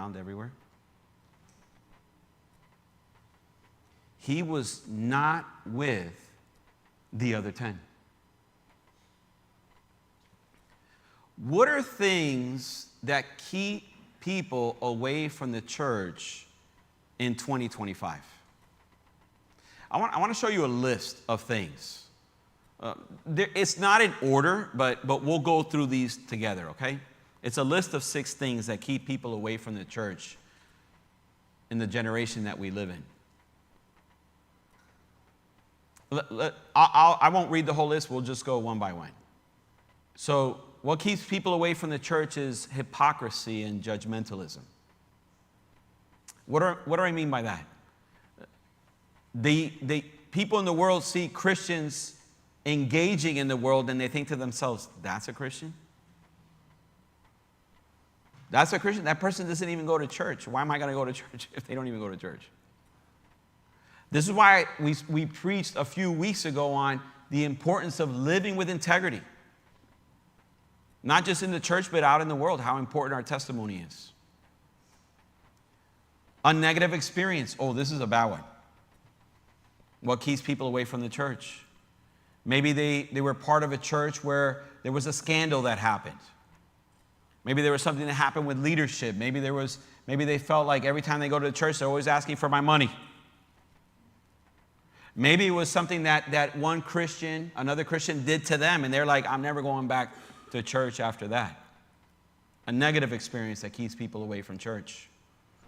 around everywhere? He was not with the other 10. What are things that keep people away from the church in 2025? I want to show you a list of things. It's not in order, but we'll go through these together, okay? It's a list of 6 things that keep people away from the church in the generation that we live in. I won't read the whole list. We'll just go one by one. So what keeps people away from the church is hypocrisy and judgmentalism. What do I mean by that? People in the world see Christians engaging in the world, and they think to themselves, that's a Christian? That's a Christian? That person doesn't even go to church. Why am I going to go to church if they don't even go to church? This is why we preached a few weeks ago on the importance of living with integrity. Not just in the church, but out in the world, how important our testimony is. A negative experience. Oh, this is a bad one. What keeps people away from the church? Maybe they were part of a church where there was a scandal that happened. Maybe there was something that happened with leadership. Maybe they felt like every time they go to the church, they're always asking for my money. Maybe it was something that one Christian, another Christian did to them, and they're like, I'm never going back to church after that. A negative experience that keeps people away from church.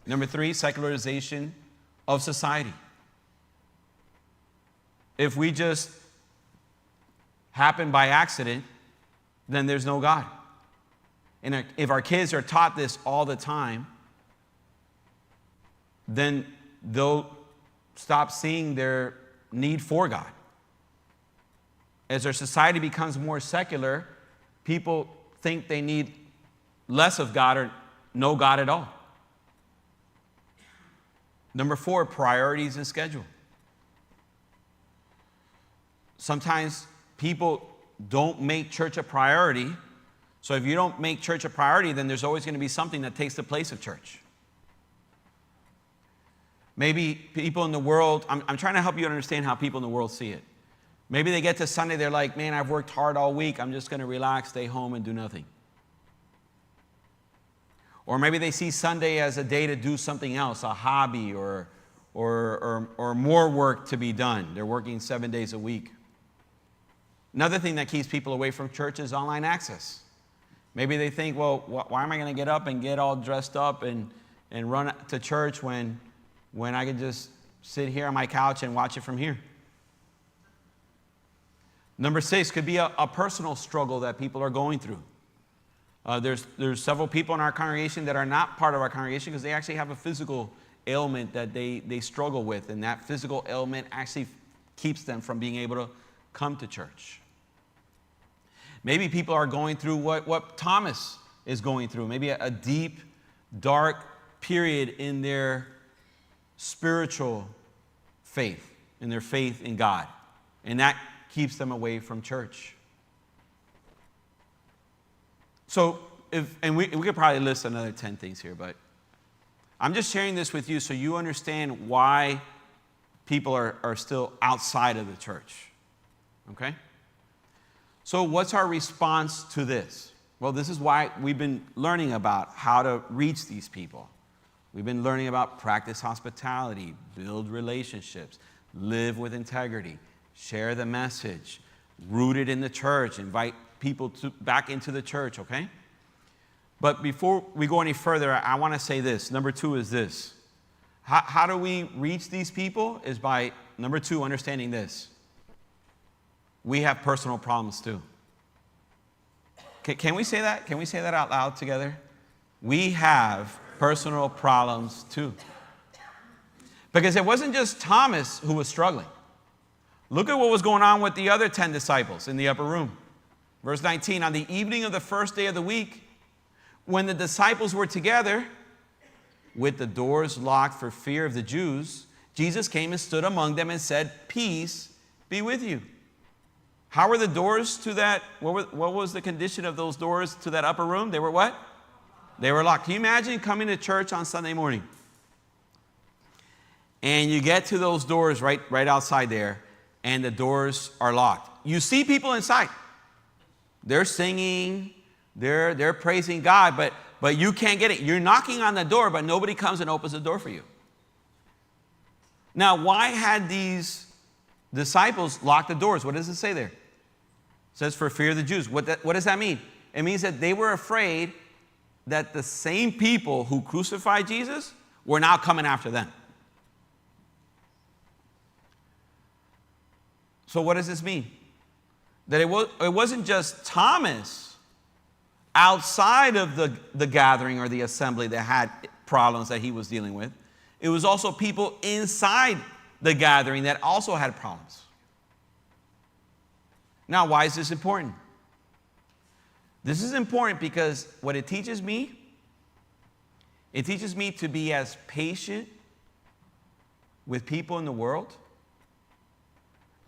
Number 3, secularization of society. If we just happen by accident, then there's no God. And if our kids are taught this all the time, then they'll stop seeing their need for God. As our society becomes more secular, people think they need less of God or no God at all. Number 4, priorities and schedule. Sometimes people don't make church a priority. So if you don't make church a priority, then there's always going to be something that takes the place of church. Maybe people in the world, I'm trying to help you understand how people in the world see it. Maybe they get to Sunday, they're like, man, I've worked hard all week. I'm just going to relax, stay home, and do nothing. Or maybe they see Sunday as a day to do something else, a hobby or more work to be done. They're working 7 days a week. Another thing that keeps people away from church is online access. Maybe they think, well, why am I going to get up and get all dressed up and run to church when I could just sit here on my couch and watch it from here? Number 6 could be a personal struggle that people are going through. There's several people in our congregation that are not part of our congregation because they actually have a physical ailment that they struggle with, and that physical ailment actually keeps them from being able to come to church. Maybe people are going through what Thomas is going through, maybe a deep, dark period in their spiritual faith, in their faith in God, and that keeps them away from church. So, we could probably list another 10 things here, but I'm just sharing this with you so you understand why people are still outside of the church. Okay? So what's our response to this? Well, this is why we've been learning about how to reach these people. We've been learning about practice hospitality, build relationships, live with integrity, share the message, rooted in the church, invite people back into the church, okay? But before we go any further, I want to say this. Number 2 is this. How do we reach these people? Is by, number 2, understanding this. We have personal problems too. Can we say that? Can we say that out loud together? We have personal problems too. Because it wasn't just Thomas who was struggling. Look at what was going on with the other 10 disciples in the upper room. Verse 19, on the evening of the first day of the week, when the disciples were together, with the doors locked for fear of the Jews, Jesus came and stood among them and said, "Peace be with you." How were the doors to that? What was the condition of those doors to that upper room? They were what? They were locked. Can you imagine coming to church on Sunday morning? And you get to those doors right outside there, and the doors are locked. You see people inside. They're singing, they're praising God, but you can't get it. You're knocking on the door, but nobody comes and opens the door for you. Now, why had these disciples lock the doors? What does it say there? It says, for fear of the Jews. What does that mean? It means that they were afraid that the same people who crucified Jesus were now coming after them. So what does this mean? That it wasn't just Thomas outside of the gathering or the assembly that had problems that he was dealing with. It was also people inside the gathering that also had problems. Now, why is this important? This is important because what it teaches me to be as patient with people in the world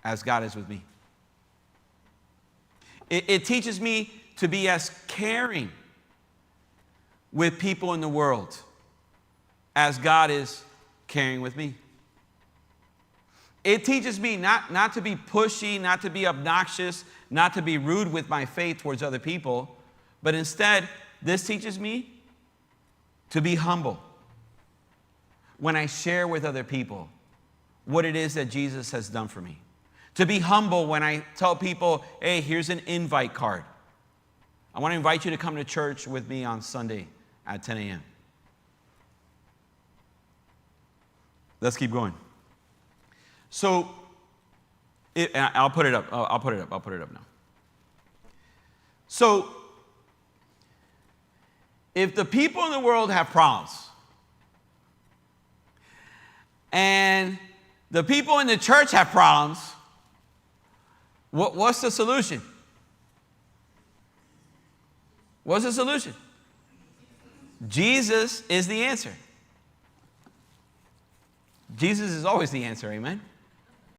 as God is with me. It teaches me to be as caring with people in the world as God is caring with me. It teaches me not to be pushy, not to be obnoxious, not to be rude with my faith towards other people, but instead, this teaches me to be humble when I share with other people what it is that Jesus has done for me. To be humble when I tell people, hey, here's an invite card. I want to invite you to come to church with me on Sunday at 10 a.m. Let's keep going. So, I'll put it up. I'll put it up now. So, if the people in the world have problems, and the people in the church have problems, what's the solution? What's the solution? Jesus is the answer. Jesus is always the answer, amen?